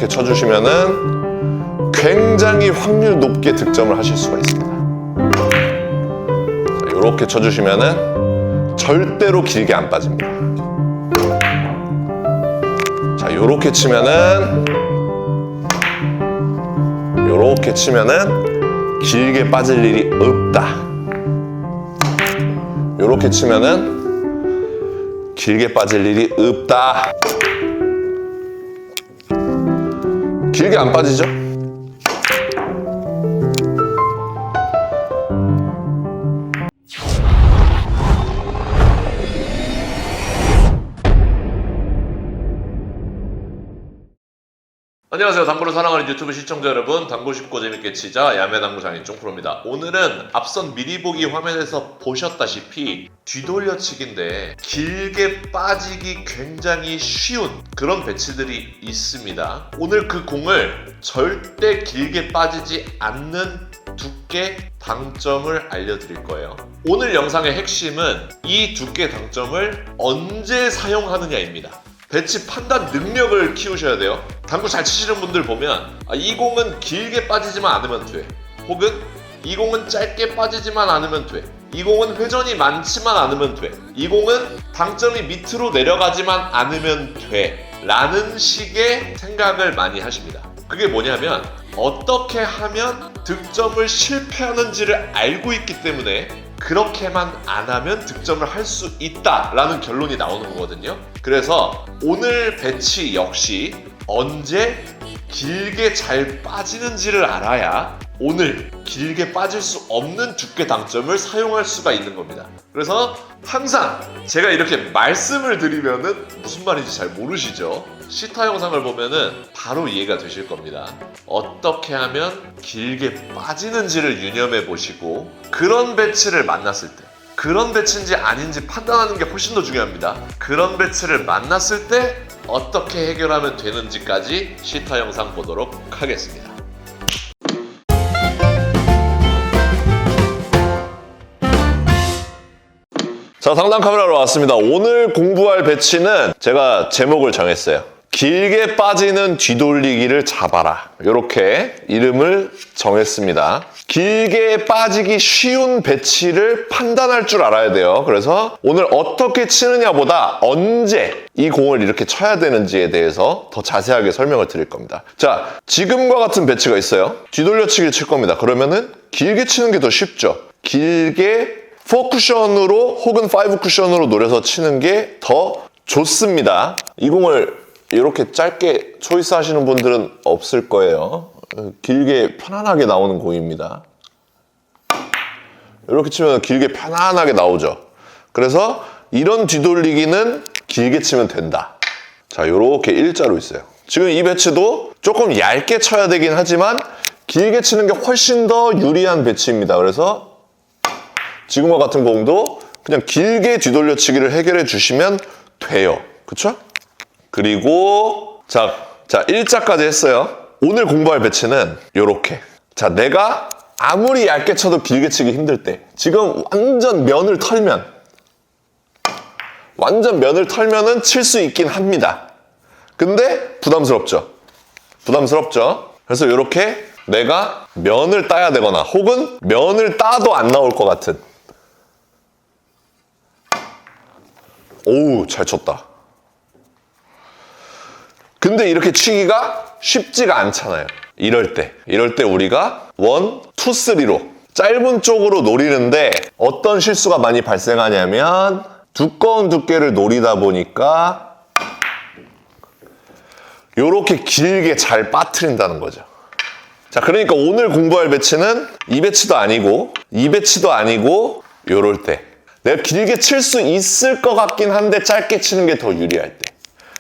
쳐주시면은 굉장히 확률 높게 득점을 하실 수가 있습니다. 자, 이렇게 쳐주시면은 절대로 길게 안 빠집니다. 자, 이렇게 치면은 길게 빠질 일이 없다. 이렇게 치면은 길게 빠질 일이 없다. 길게 안 빠지죠? 안녕하세요. 당구를 사랑하는 유튜브 시청자 여러분, 당구 쉽고 재밌게 치자 야매당구 장인 쫑프로입니다. 오늘은 앞선 미리 보기 화면에서 보셨다시피 뒤돌려치기인데 길게 빠지기 굉장히 쉬운 그런 배치들이 있습니다. 오늘 그 공을 절대 길게 빠지지 않는 두께 당점을 알려드릴 거예요. 오늘 영상의 핵심은 이 두께 당점을 언제 사용하느냐입니다. 배치 판단 능력을 키우셔야 돼요. 당구 잘 치시는 분들 보면 이 공은 길게 빠지지만 않으면 돼. 혹은 이 공은 짧게 빠지지만 않으면 돼. 이 공은 회전이 많지만 않으면 돼. 이 공은 당점이 밑으로 내려가지만 않으면 돼. 라는 식의 생각을 많이 하십니다. 그게 뭐냐면 어떻게 하면 득점을 실패하는지를 알고 있기 때문에 그렇게만 안 하면 득점을 할 수 있다라는 결론이 나오는 거거든요. 그래서 오늘 배치 역시 언제 길게 잘 빠지는지를 알아야 오늘 길게 빠질 수 없는 두께 당점을 사용할 수가 있는 겁니다. 그래서 항상 제가 이렇게 말씀을 드리면은 무슨 말인지 잘 모르시죠? 시타 영상을 보면은 바로 이해가 되실 겁니다. 어떻게 하면 길게 빠지는지를 유념해 보시고 그런 배치를 만났을 때 그런 배치인지 아닌지 판단하는 게 훨씬 더 중요합니다. 그런 배치를 만났을 때 어떻게 해결하면 되는지까지 시타 영상 보도록 하겠습니다. 자, 상단 카메라로 왔습니다. 오늘 공부할 배치는 제가 제목을 정했어요. 길게 빠지는 뒤돌리기를 잡아라. 이렇게 이름을 정했습니다. 길게 빠지기 쉬운 배치를 판단할 줄 알아야 돼요. 그래서 오늘 어떻게 치느냐보다 언제 이 공을 이렇게 쳐야 되는지에 대해서 더 자세하게 설명을 드릴 겁니다. 자, 지금과 같은 배치가 있어요. 뒤돌려치기를 칠 겁니다. 그러면은 길게 치는 게 더 쉽죠. 길게 4쿠션으로 혹은 5쿠션으로 노려서 치는 게 더 좋습니다. 이 공을 이렇게 짧게 초이스 하시는 분들은 없을 거예요. 길게 편안하게 나오는 공입니다. 이렇게 치면 길게 편안하게 나오죠. 그래서 이런 뒤돌리기는 길게 치면 된다. 자, 이렇게 일자로 있어요. 지금 이 배치도 조금 얇게 쳐야 되긴 하지만 길게 치는 게 훨씬 더 유리한 배치입니다. 그래서 지금과 같은 공도 그냥 길게 뒤돌려치기를 해결해 주시면 돼요. 그쵸? 그리고 자 일자까지 했어요. 오늘 공부할 배치는 요렇게. 자, 내가 아무리 얇게 쳐도 길게 치기 힘들 때 지금 완전 면을 털면은 칠 수 있긴 합니다. 근데 부담스럽죠. 그래서 요렇게 내가 면을 따야 되거나 혹은 면을 따도 안 나올 것 같은. 오우, 잘 쳤다. 근데 이렇게 치기가 쉽지가 않잖아요. 이럴 때 우리가 1, 2, 3로 짧은 쪽으로 노리는데 어떤 실수가 많이 발생하냐면 두꺼운 두께를 노리다 보니까 이렇게 길게 잘 빠뜨린다는 거죠. 자, 그러니까 오늘 공부할 배치는 이 배치도 아니고 이 배치도 아니고 요럴 때 내가 길게 칠 수 있을 것 같긴 한데 짧게 치는 게 더 유리할 때.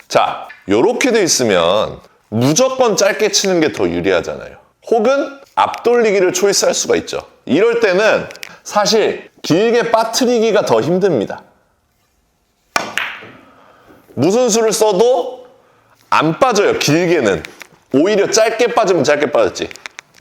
자, 요렇게 돼 있으면 무조건 짧게 치는 게 더 유리하잖아요. 혹은 앞돌리기를 초이스할 수가 있죠. 이럴 때는 사실 길게 빠뜨리기가 더 힘듭니다. 무슨 수를 써도 안 빠져요, 길게는. 오히려 짧게 빠지면 짧게 빠졌지.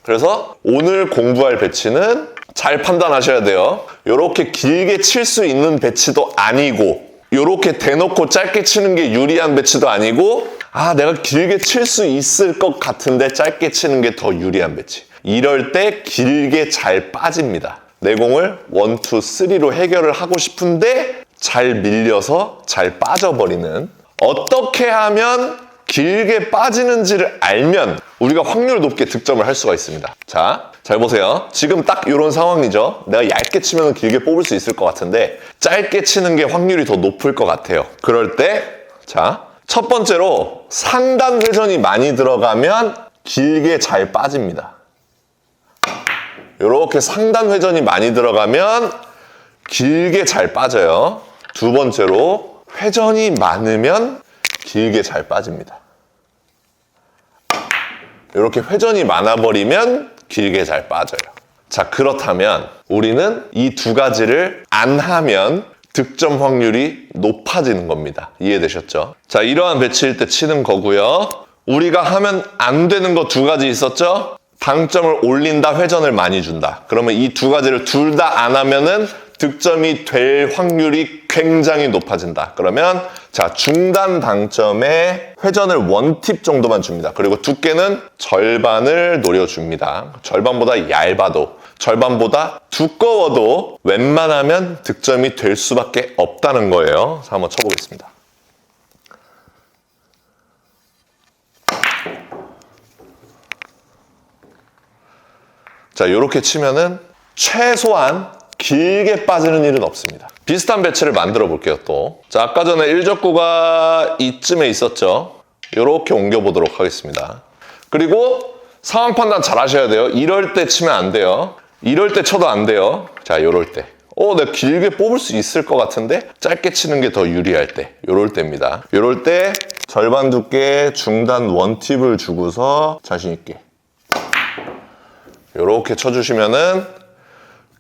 그래서 오늘 공부할 배치는 잘 판단하셔야 돼요. 이렇게 길게 칠 수 있는 배치도 아니고 이렇게 대놓고 짧게 치는 게 유리한 배치도 아니고 내가 길게 칠 수 있을 것 같은데 짧게 치는 게 더 유리한 배치. 이럴 때 길게 잘 빠집니다. 내 공을 1, 2, 3로 해결을 하고 싶은데 잘 밀려서 잘 빠져버리는. 어떻게 하면 길게 빠지는지를 알면 우리가 확률 높게 득점을 할 수가 있습니다. 자, 잘 보세요. 지금 딱 이런 상황이죠. 내가 얇게 치면 길게 뽑을 수 있을 것 같은데 짧게 치는 게 확률이 더 높을 것 같아요. 그럴 때, 자, 첫 번째로 상단 회전이 많이 들어가면 길게 잘 빠집니다. 이렇게 상단 회전이 많이 들어가면 길게 잘 빠져요. 두 번째로 회전이 많으면 길게 잘 빠집니다. 이렇게 회전이 많아버리면 길게 잘 빠져요. 자, 그렇다면 우리는 이 두 가지를 안 하면 득점 확률이 높아지는 겁니다. 이해되셨죠? 자, 이러한 배치일 때 치는 거고요. 우리가 하면 안 되는 거 두 가지 있었죠? 당점을 올린다, 회전을 많이 준다. 그러면 이 두 가지를 둘 다 안 하면은 득점이 될 확률이 굉장히 높아진다. 그러면 자, 중단 당점에 회전을 1팁 정도만 줍니다. 그리고 두께는 절반을 노려줍니다. 절반보다 얇아도, 절반보다 두꺼워도 웬만하면 득점이 될 수밖에 없다는 거예요. 자, 한번 쳐보겠습니다. 자, 이렇게 치면은 최소한 길게 빠지는 일은 없습니다. 비슷한 배치를 만들어 볼게요, 또. 자, 아까 전에 1적구가 이쯤에 있었죠? 이렇게 옮겨보도록 하겠습니다. 그리고 상황 판단 잘 하셔야 돼요. 이럴 때 치면 안 돼요. 이럴 때 쳐도 안 돼요. 자, 이럴 때. 내가 길게 뽑을 수 있을 것 같은데 짧게 치는 게 더 유리할 때. 이럴 때입니다. 이럴 때 절반 두께 중단 1팁을 주고서 자신 있게. 이렇게 쳐주시면은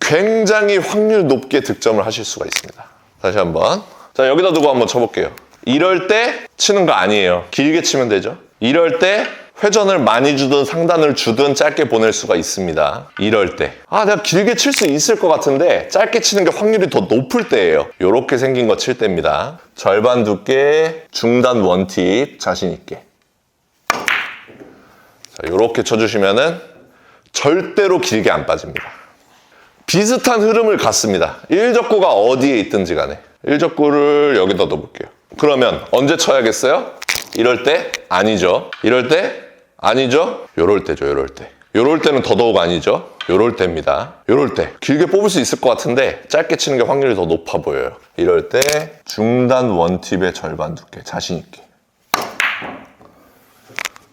굉장히 확률 높게 득점을 하실 수가 있습니다. 다시 한번. 자, 여기다 두고 한번 쳐볼게요. 이럴 때 치는 거 아니에요. 길게 치면 되죠. 이럴 때 회전을 많이 주든 상단을 주든 짧게 보낼 수가 있습니다. 이럴 때. 내가 길게 칠 수 있을 것 같은데 짧게 치는 게 확률이 더 높을 때예요. 이렇게 생긴 거 칠 때입니다. 절반 두께, 중단 1팁, 자신 있게. 자, 이렇게 쳐주시면은 절대로 길게 안 빠집니다. 비슷한 흐름을 갖습니다. 1적구가 어디에 있든지 간에 1적구를 여기다 넣어볼게요. 그러면 언제 쳐야겠어요? 이럴 때? 아니죠. 이럴 때? 아니죠. 요럴 때죠. 요럴 때. 요럴 때는 더더욱 아니죠. 요럴 때입니다. 요럴 때 길게 뽑을 수 있을 것 같은데 짧게 치는 게 확률이 더 높아 보여요. 이럴 때 중단 1팁의 절반 두께 자신 있게.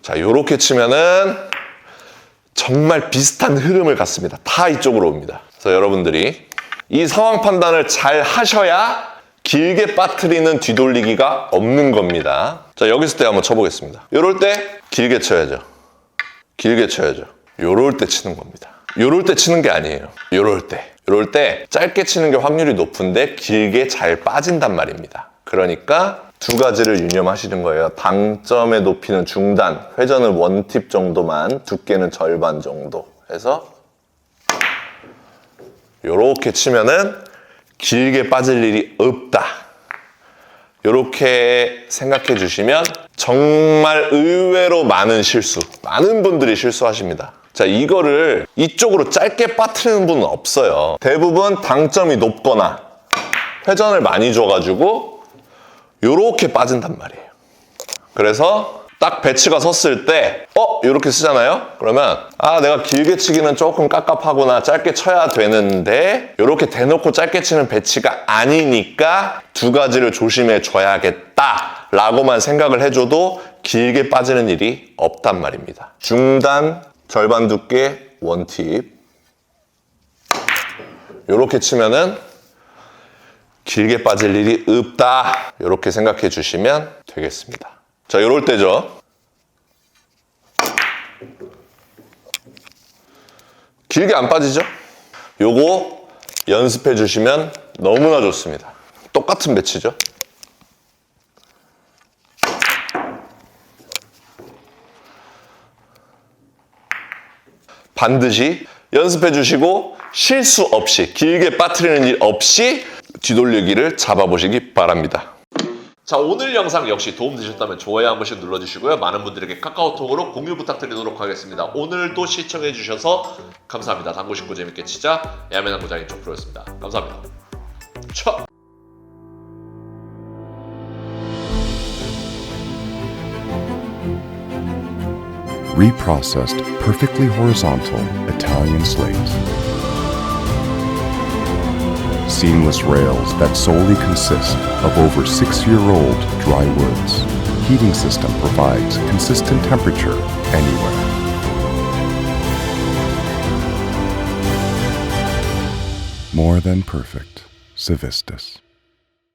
자, 요렇게 치면은 정말 비슷한 흐름을 갖습니다. 다 이쪽으로 옵니다. 그래서 여러분들이 이 상황 판단을 잘 하셔야 길게 빠뜨리는 뒤돌리기가 없는 겁니다. 자, 여기서 때 한번 쳐보겠습니다. 요럴 때 길게 쳐야죠. 길게 쳐야죠. 요럴 때 치는 겁니다. 요럴 때 치는 게 아니에요. 요럴 때. 요럴 때 짧게 치는 게 확률이 높은데 길게 잘 빠진단 말입니다. 그러니까 두 가지를 유념하시는 거예요. 당점의 높이는 중단, 회전을 1팁 정도만, 두께는 절반 정도 해서 요렇게 치면은 길게 빠질 일이 없다. 요렇게 생각해 주시면 정말 의외로 많은 실수, 많은 분들이 실수하십니다. 자, 이거를 이쪽으로 짧게 빠뜨리는 분은 없어요. 대부분 당점이 높거나 회전을 많이 줘가지고 요렇게 빠진단 말이에요. 그래서 딱 배치가 섰을 때 요렇게 쓰잖아요. 그러면 내가 길게 치기는 조금 깝깝하구나, 짧게 쳐야 되는데 요렇게 대놓고 짧게 치는 배치가 아니니까 두 가지를 조심해 줘야겠다 라고만 생각을 해줘도 길게 빠지는 일이 없단 말입니다. 중단 절반 두께 1팁 요렇게 치면은 길게 빠질 일이 없다. 이렇게 생각해 주시면 되겠습니다. 자, 요럴 때죠. 길게 안 빠지죠? 요거 연습해 주시면 너무나 좋습니다. 똑같은 배치죠? 반드시 연습해 주시고 실수 없이, 길게 빠뜨리는 일 없이 뒤돌리기를 잡아보시기 바랍니다. 자, 오늘 영상 역시 도움되셨다면 좋아요 한 번씩 눌러주시고요. 많은 분들에게 카카오톡으로 공유 부탁드리도록 하겠습니다. 오늘도 시청해주셔서 감사합니다. 당구 쉽고 재밌게 치자 야매당구 장인 총프로였습니다. 감사합니다. 차! Reprocessed, perfectly horizontal Italian slate. Seamless rails that solely consist of over 6-year-old dry woods. Heating system provides consistent temperature anywhere. More than perfect. Civistus.